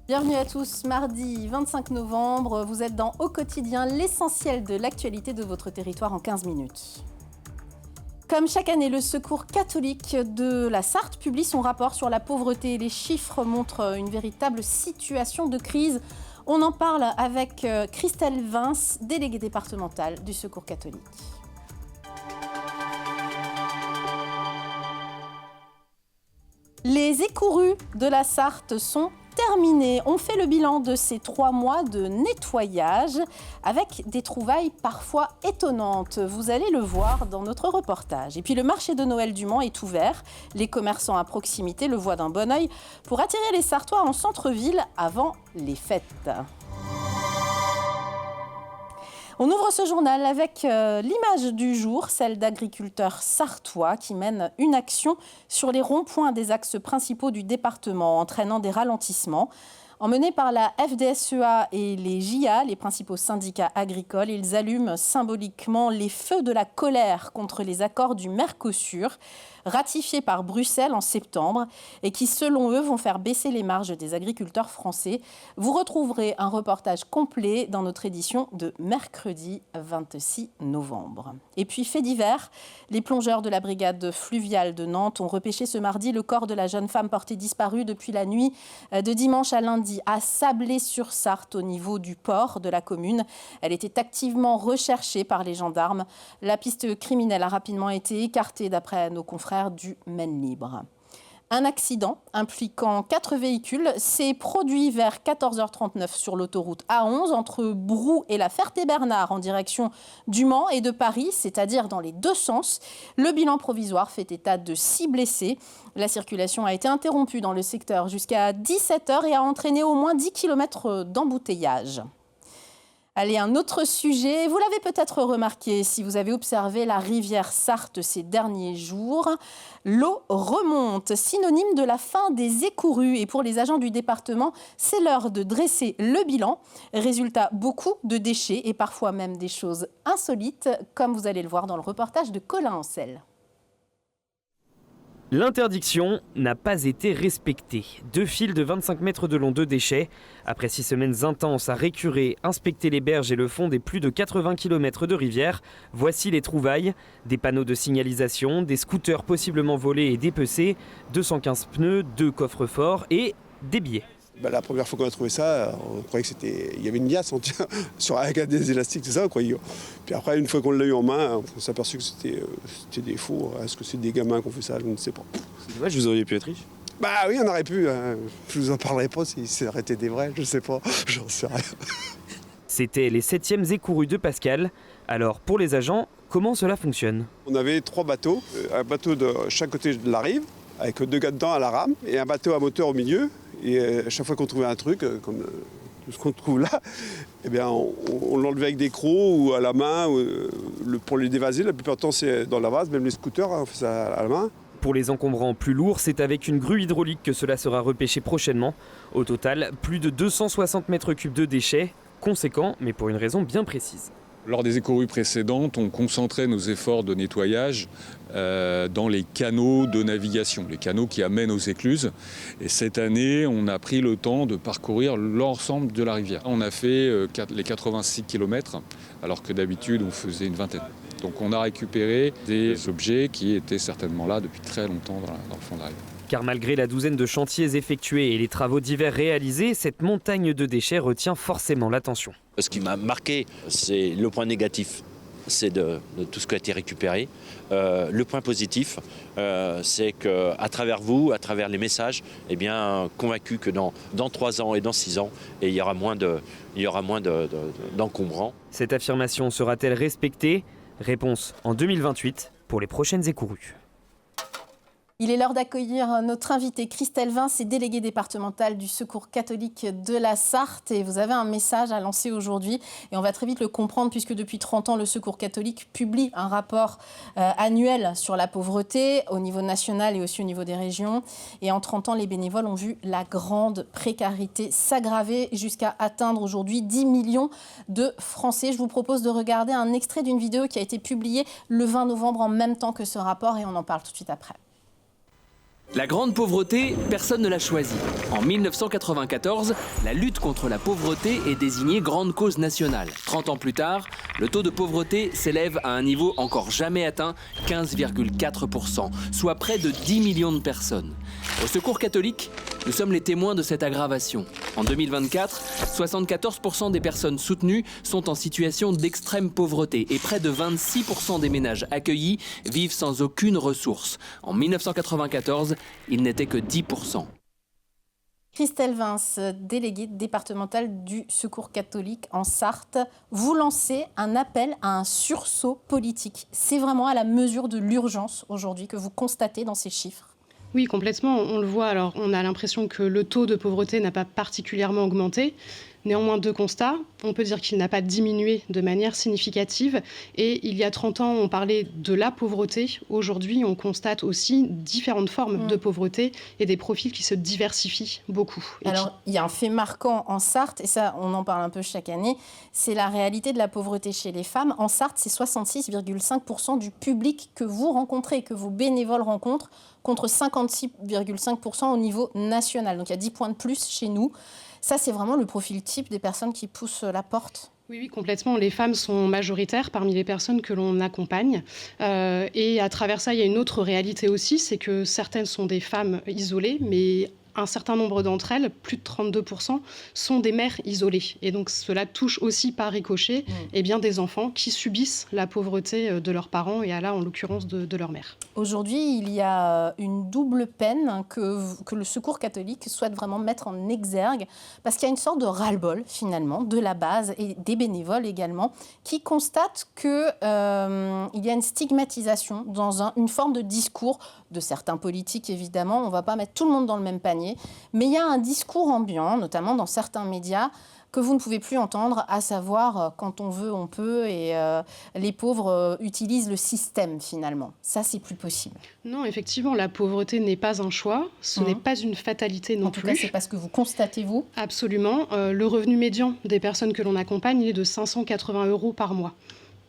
Bienvenue à tous, mardi 25 novembre, vous êtes dans Au quotidien, l'essentiel de l'actualité de votre territoire en 15 minutes. Comme chaque année, le Secours catholique de la Sarthe publie son rapport sur la pauvreté. Les chiffres montrent une véritable situation de crise. On en parle avec Christelle Vince, déléguée départementale du Secours catholique. Les écourues de la Sarthe sont terminées. On fait le bilan de ces 3 mois de nettoyage avec des trouvailles parfois étonnantes. Vous allez le voir dans notre reportage. Et puis le marché de Noël du Mans est ouvert. Les commerçants à proximité le voient d'un bon œil pour attirer les Sartois en centre-ville avant les fêtes. On ouvre ce journal avec l'image du jour, celle d'agriculteurs sartois qui mènent une action sur les ronds-points des axes principaux du département, entraînant des ralentissements. Emmenés par la FDSEA et les JA, les principaux syndicats agricoles, ils allument symboliquement les feux de la colère contre les accords du Mercosur, ratifiés par Bruxelles en septembre et qui, selon eux, vont faire baisser les marges des agriculteurs français. Vous retrouverez un reportage complet dans notre édition de mercredi 26 novembre. Et puis, fait divers, les plongeurs de la brigade fluviale de Nantes ont repêché ce mardi le corps de la jeune femme portée disparue depuis la nuit de dimanche à lundi à Sablé-sur-Sarthe, au niveau du port de la commune. Elle était activement recherchée par les gendarmes. La piste criminelle a rapidement été écartée d'après nos confrères du Maine Libre. Un accident impliquant 4 véhicules s'est produit vers 14h39 sur l'autoroute A11 entre Brou et la Ferté-Bernard en direction du Mans et de Paris, c'est-à-dire dans les deux sens. Le bilan provisoire fait état de 6 blessés. La circulation a été interrompue dans le secteur jusqu'à 17h et a entraîné au moins 10 km d'embouteillage. Allez, un autre sujet. Vous l'avez peut-être remarqué si vous avez observé la rivière Sarthe ces derniers jours. L'eau remonte, synonyme de la fin des écourues. Et pour les agents du département, c'est l'heure de dresser le bilan. Résultat, beaucoup de déchets et parfois même des choses insolites, comme vous allez le voir dans le reportage de Colin Ancel. L'interdiction n'a pas été respectée. 2 files de 25 mètres de long de déchets. Après 6 semaines intenses à récurer, inspecter les berges et le fond des plus de 80 km de rivière, voici les trouvailles. Des panneaux de signalisation, des scooters possiblement volés et dépecés, 215 pneus, 2 coffres-forts et des billets. La première fois qu'on a trouvé ça, on croyait que il y avait une liasse avec des élastiques, c'est ça, on croyait. Puis après, une fois qu'on l'a eu en main, on s'est aperçu que c'était des faux. Est-ce que c'est des gamins qui ont fait ça? Je ne sais pas. C'est dommage, vous auriez pu être riche. Bah oui, on aurait pu. Je vous en parlerai pas si ça aurait été des vrais, je sais pas, j'en sais rien. C'était les 7e écourues de Pascal. Alors pour les agents, comment cela fonctionne? On avait 3 bateaux, un bateau de chaque côté de la rive, avec 2 gars dedans à la rame, et un bateau à moteur au milieu. Et à chaque fois qu'on trouvait un truc, comme ce qu'on trouve là, eh bien, on l'enlevait avec des crocs ou à la main pour les dévaser. La plupart du temps, c'est dans la vase, même les scooters, on fait ça à la main. Pour les encombrants plus lourds, c'est avec une grue hydraulique que cela sera repêché prochainement. Au total, plus de 260 mètres cubes de déchets, conséquent, mais pour une raison bien précise. Lors des écourues précédentes, on concentrait nos efforts de nettoyage dans les canaux de navigation, les canaux qui amènent aux écluses. Et cette année, on a pris le temps de parcourir l'ensemble de la rivière. On a fait les 86 km, alors que d'habitude, on faisait une vingtaine. Donc on a récupéré des objets qui étaient certainement là depuis très longtemps dans le fond de la rivière. Car malgré la douzaine de chantiers effectués et les travaux divers réalisés, cette montagne de déchets retient forcément l'attention. Ce qui m'a marqué, c'est le point négatif, c'est de tout ce qui a été récupéré. Le point positif, c'est qu'à travers vous, à travers les messages, eh bien, convaincu que dans 3 ans et dans 6 ans, il y aura moins d'encombrants. Cette affirmation sera-t-elle respectée? Réponse en 2028 pour les prochaines écourues. Il est l'heure d'accueillir notre invitée Christelle Vince, déléguée départementale du Secours catholique de la Sarthe. Et vous avez un message à lancer aujourd'hui et on va très vite le comprendre puisque depuis 30 ans, le Secours catholique publie un rapport annuel sur la pauvreté au niveau national et aussi au niveau des régions. Et en 30 ans, les bénévoles ont vu la grande précarité s'aggraver jusqu'à atteindre aujourd'hui 10 millions de Français. Je vous propose de regarder un extrait d'une vidéo qui a été publiée le 20 novembre en même temps que ce rapport et on en parle tout de suite après. La grande pauvreté, personne ne l'a choisie. En 1994, la lutte contre la pauvreté est désignée grande cause nationale. 30 ans plus tard, le taux de pauvreté s'élève à un niveau encore jamais atteint, 15,4%, soit près de 10 millions de personnes. Au Secours catholique, nous sommes les témoins de cette aggravation. En 2024, 74% des personnes soutenues sont en situation d'extrême pauvreté et près de 26% des ménages accueillis vivent sans aucune ressource. En 1994, il n'était que 10%. Christelle Vince, déléguée départementale du Secours catholique en Sarthe, vous lancez un appel à un sursaut politique. C'est vraiment à la mesure de l'urgence aujourd'hui que vous constatez dans ces chiffres? Oui, complètement. On le voit. Alors, on a l'impression que le taux de pauvreté n'a pas particulièrement augmenté. Néanmoins, deux constats. On peut dire qu'il n'a pas diminué de manière significative. Et il y a 30 ans, on parlait de la pauvreté. Aujourd'hui, on constate aussi différentes formes de pauvreté et des profils qui se diversifient beaucoup. Alors, il y a un fait marquant en Sarthe, et ça, on en parle un peu chaque année, c'est la réalité de la pauvreté chez les femmes. En Sarthe, c'est 66,5% du public que vous rencontrez, que vos bénévoles rencontrent, contre 56,5% au niveau national. Donc, il y a 10 points de plus chez nous. Ça, c'est vraiment le profil type des personnes qui poussent la porte? Oui, complètement. Les femmes sont majoritaires parmi les personnes que l'on accompagne. Et à travers ça, il y a une autre réalité aussi, c'est que certaines sont des femmes isolées, mais un certain nombre d'entre elles, plus de 32%, sont des mères isolées. Et donc cela touche aussi par ricochet des enfants qui subissent la pauvreté de leurs parents et là, en l'occurrence, de leur mère. Aujourd'hui, il y a une double peine que le Secours catholique souhaite vraiment mettre en exergue, parce qu'il y a une sorte de ras-le-bol, finalement, de la base et des bénévoles également, qui constatent qu'il y a une stigmatisation dans une forme de discours de certains politiques, évidemment. On ne va pas mettre tout le monde dans le même panier, mais il y a un discours ambiant, notamment dans certains médias, que vous ne pouvez plus entendre, à savoir quand on veut, on peut, et les pauvres utilisent le système finalement. Ça, c'est plus possible. Non, effectivement, la pauvreté n'est pas un choix, ce n'est pas une fatalité non plus. En tout cas, c'est parce que vous constatez, vous? Absolument. Le revenu médian des personnes que l'on accompagne, il est de 580 € par mois.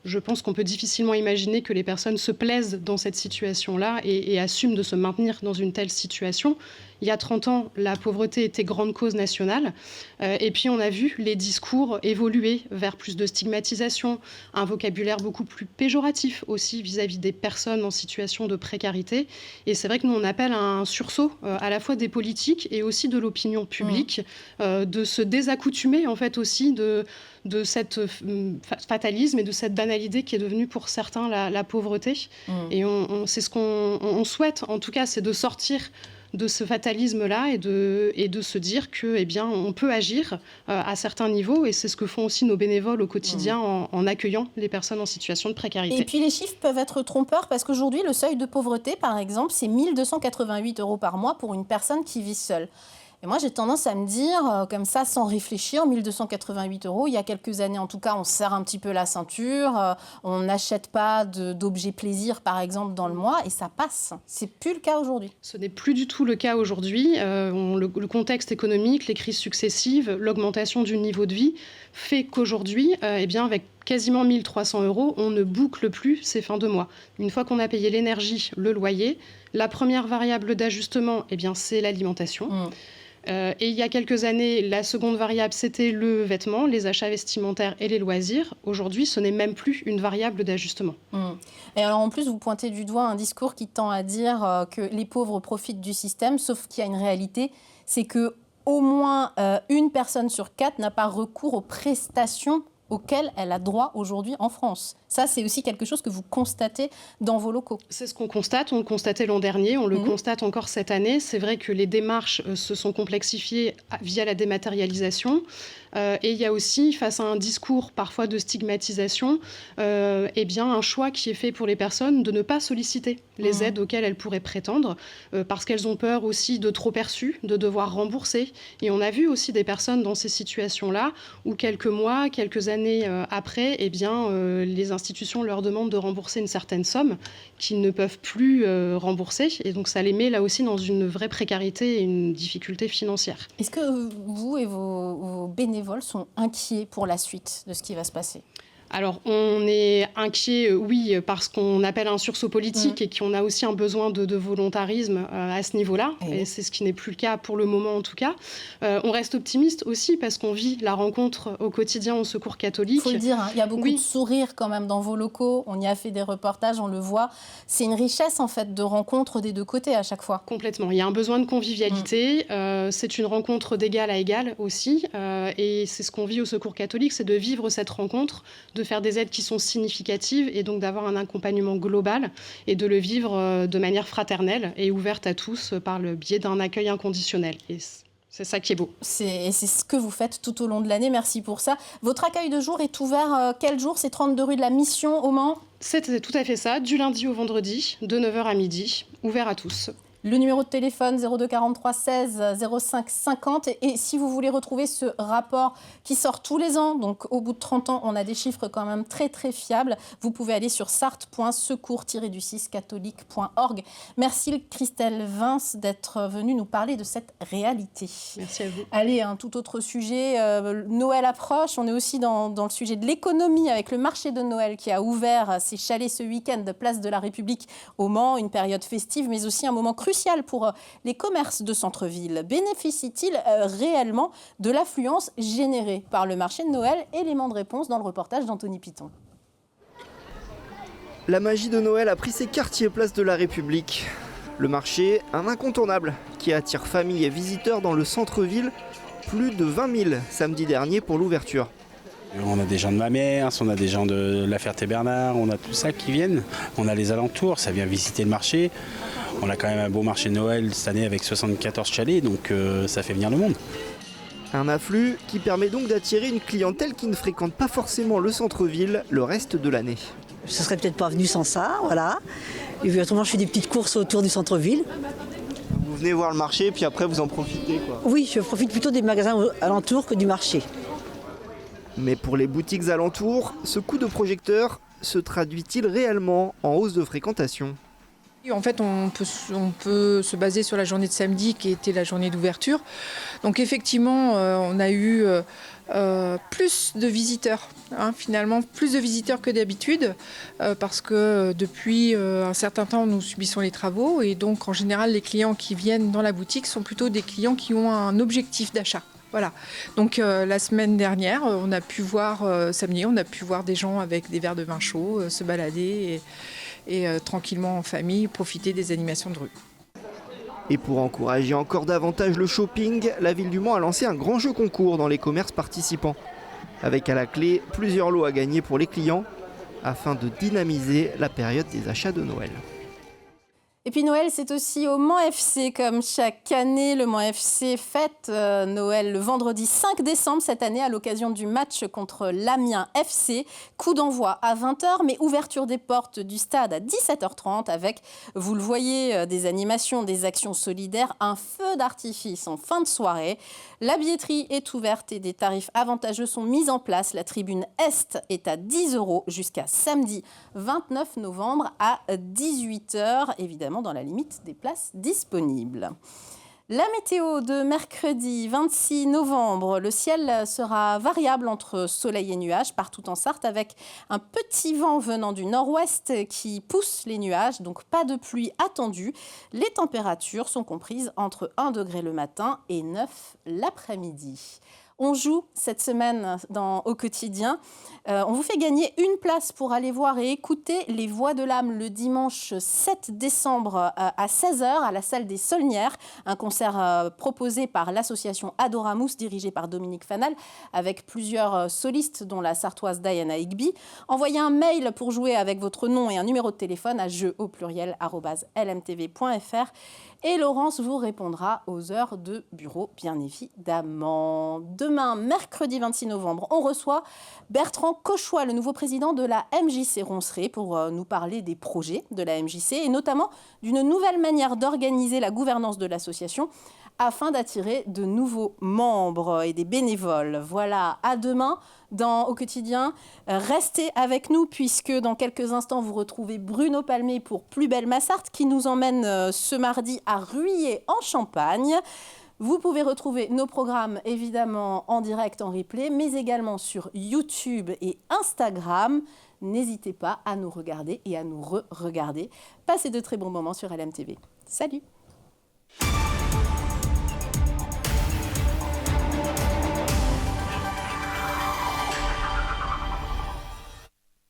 Je pense qu'on peut difficilement imaginer que les personnes se plaisent dans cette situation-là et assument de se maintenir dans une telle situation. Il y a 30 ans, la pauvreté était grande cause nationale. Et puis, on a vu les discours évoluer vers plus de stigmatisation, un vocabulaire beaucoup plus péjoratif aussi vis-à-vis des personnes en situation de précarité. Et c'est vrai que nous, on appelle à un sursaut à la fois des politiques et aussi de l'opinion publique, de se désaccoutumer en fait aussi de cette fatalisme et de cette banalité qui est devenue pour certains la pauvreté. Et c'est ce qu'on souhaite, en tout cas, c'est de sortir de ce fatalisme-là et de se dire que, on peut agir à certains niveaux, et c'est ce que font aussi nos bénévoles au quotidien en accueillant les personnes en situation de précarité. Et puis les chiffres peuvent être trompeurs, parce qu'aujourd'hui, le seuil de pauvreté, par exemple, c'est 1 288 € par mois pour une personne qui vit seule. Et moi, j'ai tendance à me dire, comme ça, sans réfléchir, 1 288 €, il y a quelques années, en tout cas, on se serre un petit peu la ceinture, on n'achète pas d'objets plaisir, par exemple, dans le mois, et ça passe. C'est plus le cas aujourd'hui. Ce n'est plus du tout le cas aujourd'hui. Le contexte économique, les crises successives, l'augmentation du niveau de vie fait qu'aujourd'hui, avec quasiment 1 300 €, on ne boucle plus ces fins de mois. Une fois qu'on a payé l'énergie, le loyer, la première variable d'ajustement, c'est l'alimentation. Et il y a quelques années, la seconde variable, c'était le vêtement, les achats vestimentaires et les loisirs. Aujourd'hui, ce n'est même plus une variable d'ajustement. Et alors, en plus, vous pointez du doigt un discours qui tend à dire que les pauvres profitent du système, sauf qu'il y a une réalité, c'est que au moins une personne sur 4 n'a pas recours aux prestations auxquelles elle a droit aujourd'hui en France. Ça, c'est aussi quelque chose que vous constatez dans vos locaux. C'est ce qu'on constate. On le constatait l'an dernier, on le constate encore cette année. C'est vrai que les démarches se sont complexifiées via la dématérialisation. Et il y a aussi, face à un discours parfois de stigmatisation, un choix qui est fait pour les personnes de ne pas solliciter les aides auxquelles elles pourraient prétendre, parce qu'elles ont peur aussi de trop perçus, de devoir rembourser. Et on a vu aussi des personnes dans ces situations-là où quelques mois, quelques années après, les institutions leur demandent de rembourser une certaine somme qu'ils ne peuvent plus rembourser. Et donc ça les met là aussi dans une vraie précarité et une difficulté financière. Est-ce que vous et vos bénévoles sont inquiets pour la suite de ce qui va se passer ? Alors, on est inquiet, oui, parce qu'on appelle un sursaut politique et qu'on a aussi un besoin de volontarisme à ce niveau-là. Et c'est ce qui n'est plus le cas pour le moment, en tout cas. On reste optimiste aussi parce qu'on vit la rencontre au quotidien au Secours catholique. Il faut le dire, il y a beaucoup de sourires quand même dans vos locaux. On y a fait des reportages, on le voit. C'est une richesse, en fait, de rencontres des deux côtés à chaque fois. Complètement. Il y a un besoin de convivialité. C'est une rencontre d'égal à égal aussi. Et c'est ce qu'on vit au Secours catholique, c'est de vivre cette rencontre, de faire des aides qui sont significatives et donc d'avoir un accompagnement global et de le vivre de manière fraternelle et ouverte à tous par le biais d'un accueil inconditionnel. Et c'est ça qui est beau. C'est ce que vous faites tout au long de l'année. Merci pour ça. Votre accueil de jour est ouvert quel jour ? C'est 32 rue de la Mission au Mans ? C'est tout à fait ça, du lundi au vendredi, de 9h à midi, ouvert à tous. Le numéro de téléphone 02 43 16 05 50. Et si vous voulez retrouver ce rapport qui sort tous les ans, donc au bout de 30 ans, on a des chiffres quand même très très fiables, vous pouvez aller sur sarthe.secours-du6catholique.org. Merci Christelle Vince d'être venue nous parler de cette réalité. Merci à vous. Allez, un tout autre sujet. Noël approche. On est aussi dans le sujet de l'économie avec le marché de Noël qui a ouvert ses chalets ce week-end, place de la République au Mans. Une période festive, mais aussi un moment crucial pour les commerces de centre-ville. Bénéficie-t-il réellement de l'affluence générée par le marché de Noël ? Élément de réponse dans le reportage d'Anthony Piton. La magie de Noël a pris ses quartiers place de la République. Le marché, un incontournable qui attire familles et visiteurs dans le centre-ville. Plus de 20 000 samedi dernier pour l'ouverture. On a des gens de Mamers, on a des gens de La Ferté-Bernard, on a tout ça qui viennent. On a les alentours, ça vient visiter le marché. On a quand même un beau marché de Noël cette année avec 74 chalets, donc ça fait venir le monde. Un afflux qui permet donc d'attirer une clientèle qui ne fréquente pas forcément le centre-ville le reste de l'année. Je ne serais peut-être pas venu sans ça, voilà. Et puis, autrement, je fais des petites courses autour du centre-ville. Vous venez voir le marché, puis après vous en profitez, quoi. Oui, je profite plutôt des magasins alentours que du marché. Mais pour les boutiques alentours, ce coup de projecteur se traduit-il réellement en hausse de fréquentation ? En fait, on peut se baser sur la journée de samedi qui était la journée d'ouverture. Donc effectivement, on a eu plus de visiteurs, finalement plus de visiteurs que d'habitude, parce que depuis un certain temps, nous subissons les travaux et donc en général, les clients qui viennent dans la boutique sont plutôt des clients qui ont un objectif d'achat. Voilà. Donc la semaine dernière, on a pu voir, samedi, on a pu voir des gens avec des verres de vin chaud se balader et tranquillement en famille profiter des animations de rue. Et pour encourager encore davantage le shopping, la ville du Mans a lancé un grand jeu concours dans les commerces participants. Avec à la clé plusieurs lots à gagner pour les clients afin de dynamiser la période des achats de Noël. Et puis Noël, c'est aussi au Mans FC. Comme chaque année, le Mans FC fête Noël le vendredi 5 décembre cette année à l'occasion du match contre l'Amiens FC. Coup d'envoi à 20h, mais ouverture des portes du stade à 17h30 avec, vous le voyez, des animations, des actions solidaires, un feu d'artifice en fin de soirée. La billetterie est ouverte et des tarifs avantageux sont mis en place. La tribune Est est à 10 € jusqu'à samedi 29 novembre à 18h, évidemment dans la limite des places disponibles. La météo de mercredi 26 novembre, le ciel sera variable entre soleil et nuages partout en Sarthe avec un petit vent venant du nord-ouest qui pousse les nuages, donc pas de pluie attendue. Les températures sont comprises entre 1 degré le matin et 9 l'après-midi. On joue cette semaine au quotidien. On vous fait gagner une place pour aller voir et écouter Les Voix de l'âme le dimanche 7 décembre à 16h à la salle des Saulnières. Un concert proposé par l'association Adoramus dirigée par Dominique Fanal avec plusieurs solistes dont la sartoise Diana Higby. Envoyez un mail pour jouer avec votre nom et un numéro de téléphone à jeu@lmtv.fr. Et Laurence vous répondra aux heures de bureau, bien évidemment. Demain, mercredi 26 novembre, on reçoit Bertrand Cauchois, le nouveau président de la MJC Ronceret, pour nous parler des projets de la MJC et notamment d'une nouvelle manière d'organiser la gouvernance de l'association afin d'attirer de nouveaux membres et des bénévoles. Voilà, à demain au quotidien. Restez avec nous puisque dans quelques instants, vous retrouvez Bruno Palmé pour Plus belle ma Sarthe qui nous emmène ce mardi à Ruillé en Champagne. Vous pouvez retrouver nos programmes évidemment en direct, en replay, mais également sur YouTube et Instagram. N'hésitez pas à nous regarder et à nous re-regarder. Passez de très bons moments sur LMTV. Salut!